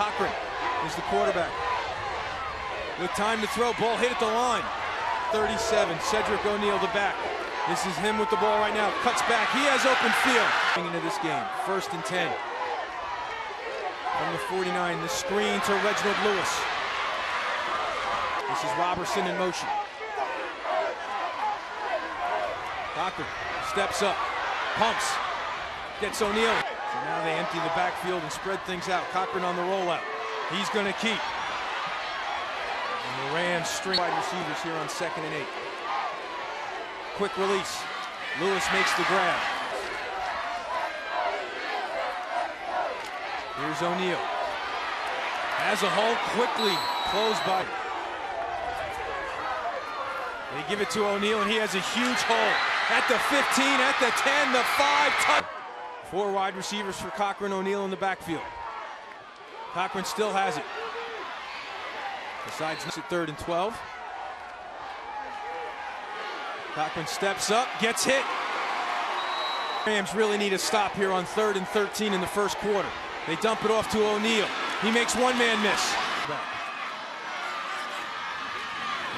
Cochran is the quarterback. With time to throw, ball hit at the line. 37, Cedric O'Neal the back. This is him with the ball right now. Cuts back, he has open field. Into this game, 1st and 10. From the 49, the screen to Reginald Lewis. This is Robertson in motion. Cochran steps up, pumps, gets O'Neal. So now they empty the backfield and spread things out. Cochran on the rollout. He's going to keep. And the Rams string wide receivers here on 2nd and 8. Quick release. Lewis makes the grab. Here's O'Neal. Has a hole, quickly closed by. They give it to O'Neal, and he has a huge hole. At the 15, at the 10, the 5. 4 wide receivers for Cochran, O'Neal in the backfield. Cochran still has it. Besides this at 3rd and 12. Cochran steps up, gets hit. Rams really need a stop here on 3rd and 13 in the 1st quarter. They dump it off to O'Neal. He makes one-man miss.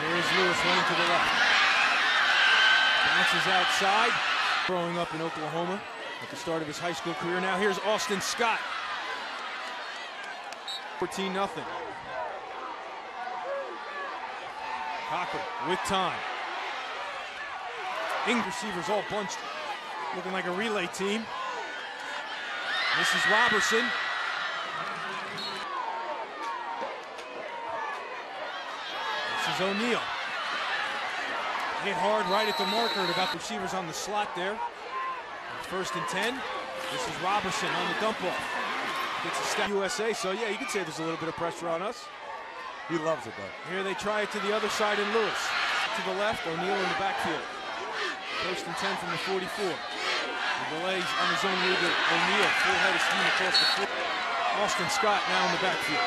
There is Lewis running to the left. Bounces outside. Growing up in Oklahoma at the start of his high school career. Now here's Austin Scott. 14-0. Cochran with time. Receivers all bunched, looking like a relay team. This is Robertson. This is O'Neal. Hit hard right at the marker and about the receivers on the slot there. 1st and 10. This is Robertson on the dump off. Gets a step. USA, so yeah, you could say there's a little bit of pressure on us. He loves it though. Here they try it to the other side and Lewis. To the left, O'Neal in the backfield. 1st and 10 from the 44. The delays on his own lead. O'Neal, full head of steam across the floor. Austin Scott now in the backfield.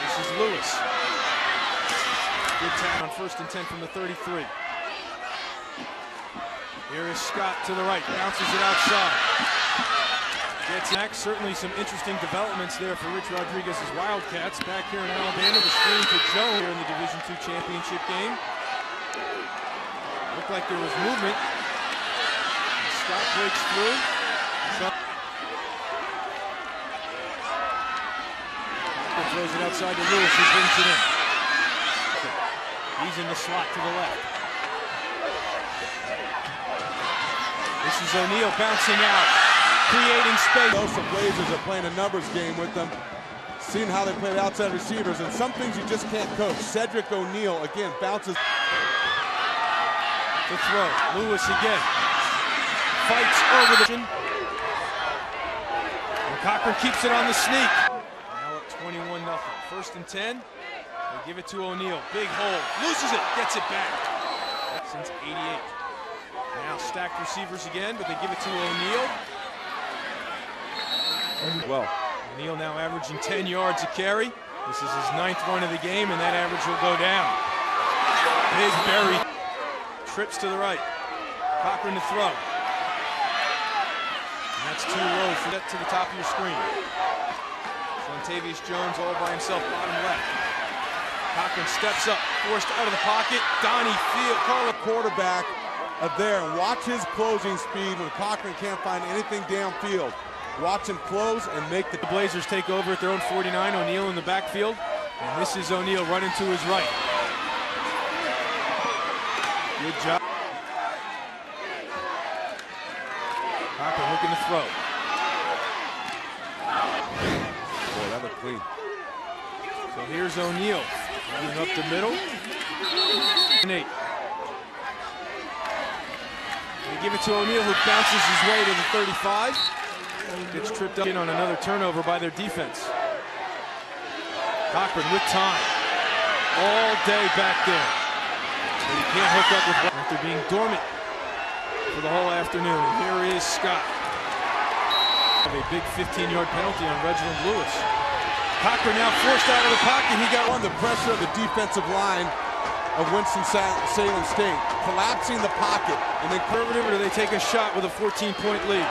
This is Lewis. Good tap on 1st and 10 from the 33. Here is Scott to the right, bounces it outside. Gets back, certainly some interesting developments there for Rich Rodriguez's Wildcats. Back here in Alabama, the screen to Joe here in the Division II championship game. Looked like there was movement. Scott breaks through. Throws it outside to Lewis, who brings it in. He's in the slot to the left. This is O'Neal bouncing out, creating space. Some Blazers are playing a numbers game with them, seeing how they play the outside receivers, and some things you just can't coach. Cedric O'Neal, again, bounces. The throw, Lewis again. Fights over the... And Cochran keeps it on the sneak. Now at 21-0. 1st and 10. They give it to O'Neal. Big hole. Loses it. Gets it back. Since 88. Now stacked receivers again, but they give it to O'Neal. Well, O'Neal now averaging 10 yards a carry. This is his 9th run of the game, and that average will go down. Big bury. Trips to the right. Cochran to throw. And that's too low for that to the top of your screen. Lontavius Jones all by himself, bottom left. Cochran steps up, forced out of the pocket. Donnie Field, call a quarterback up there and watch his closing speed when Cochran can't find anything downfield. Watch him close and make the Blazers take over at their own 49. O'Neal in the backfield. And this is O'Neal running to his right. Good job. Cochran looking to throw. Boy, that looked clean. So here's O'Neal moving up the middle. And 8. They give it to O'Neal, who bounces his way to the 35. Gets tripped up in on another turnover by their defense. Cochran with time. All day back there. But he can't hook up with after being dormant for the whole afternoon. And here is Scott. A big 15-yard penalty on Reginald Lewis. Cochran now forced out of the pocket. He got under pressure of the defensive line of Winston-Salem State, collapsing the pocket, and then conservative, or do they take a shot with a 14-point lead?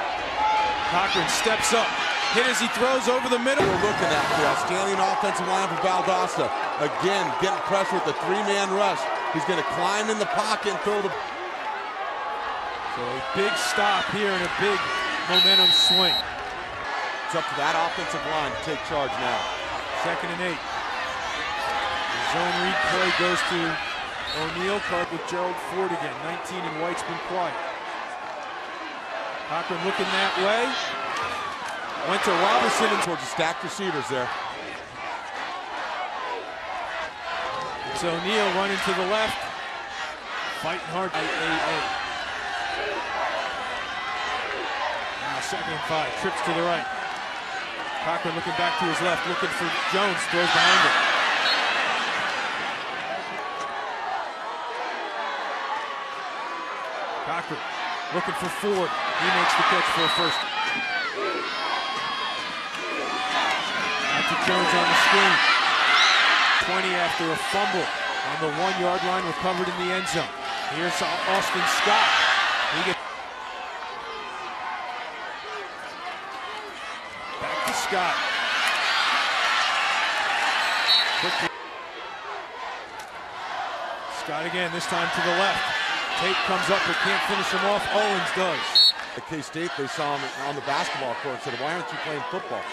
Cochran steps up, Hit as he throws over the middle. We're looking at the outstanding offensive line for Valdosta. Again, getting pressure with the three-man rush. He's going to climb in the pocket and throw the... So a big stop here and a big momentum swing. It's up to that offensive line to take charge now. 2nd and 8. The zone read play goes to O'Neal. Caught with Gerald Ford again. 19 and White's been quiet. Cochran looking that way. Went to Robertson and towards the stacked receivers there. It's O'Neal running to the left. Fighting hard. Now 2nd and 5. Trips to the right. Cochran looking back to his left. Looking for Jones. Throws behind him. Cochran looking for Ford. He makes the catch for a first. To Jones on the screen. 20 after a fumble on the 1-yard line, recovered in the end zone. Here's Austin Scott. He gets back to Scott. Quickly. Scott again, this time to the left. Tate comes up but can't finish him off. Owens does. At K-State, they saw him on the basketball court, said, why aren't you playing football?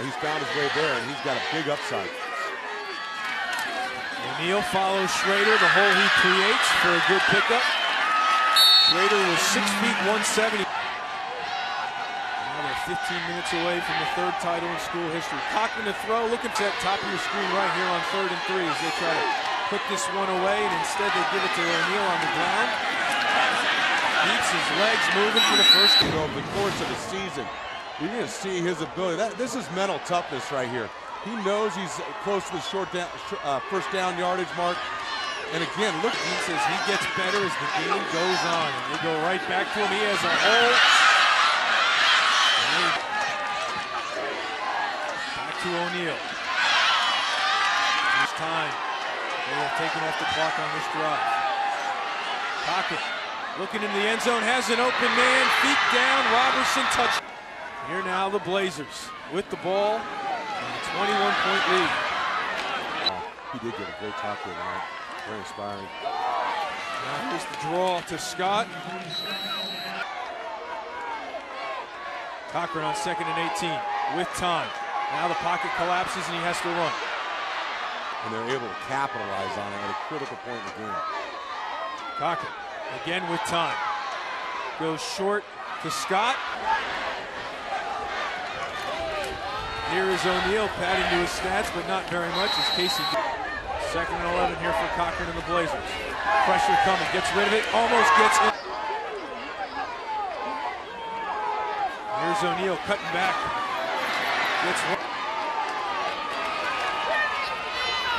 He's found his way there, and he's got a big upside. O'Neal follows Schrader, the hole he creates for a good pickup. Schrader was 6 feet 170. Now they're 15 minutes away from the 3rd title in school history. Cochran to throw, looking at the top of your screen right here on 3rd and 3 as they try to put this one away, and instead they give it to O'Neal on the ground. Keeps his legs moving for the first game. Over the course of the season, you're going to see his ability. This is mental toughness right here. He knows he's close to the first down yardage mark. And again, look. He says he gets better as the game goes on. And they go right back to him. He has a hole. Back to O'Neal. This time, they have taken off the clock on this drive. Pocket looking in the end zone, has an open man. Feet down, Robertson touch. Here now the Blazers with the ball and a 21-point lead. He did get a great tackle tonight. Very inspiring. Now here's the draw to Scott. Cochran on 2nd and 18 with time. Now the pocket collapses and he has to run. And they're able to capitalize on it at a critical point in the game. Cochran again with time. Goes short to Scott. Here is O'Neal padding to his stats, but not very much as Casey. 2nd and 11 here for Cochran and the Blazers. Pressure coming, gets rid of it, almost gets in. Here's O'Neal cutting back. Gets one.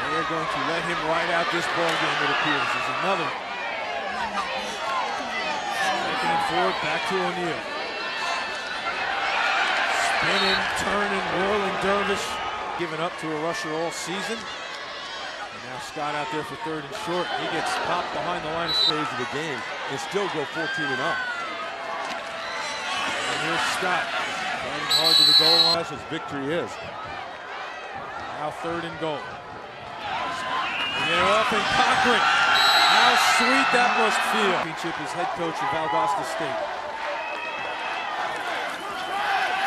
They're going to let him ride out this ball game, it appears. There's another. 2nd and 4, back to O'Neal. Spinning, turning, whirling dervish. Given up to a rusher all season. And now Scott out there for 3rd and short. He gets popped behind the line of stage of the game and still go 14-0. And here's Scott. Running hard to the goal line. That's what victory is. Now 3rd and goal. They're up and Cochran. How sweet that must feel. Championship is head coach of Valdosta State.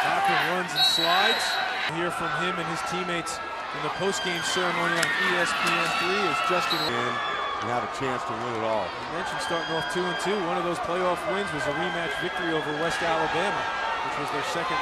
Cochran runs and slides. We'll hear from him and his teammates in the post-game ceremony on ESPN3 as Justin and have a chance to win it all. I mentioned starting off 2-2. One of those playoff wins was a rematch victory over West Alabama, which was their 2nd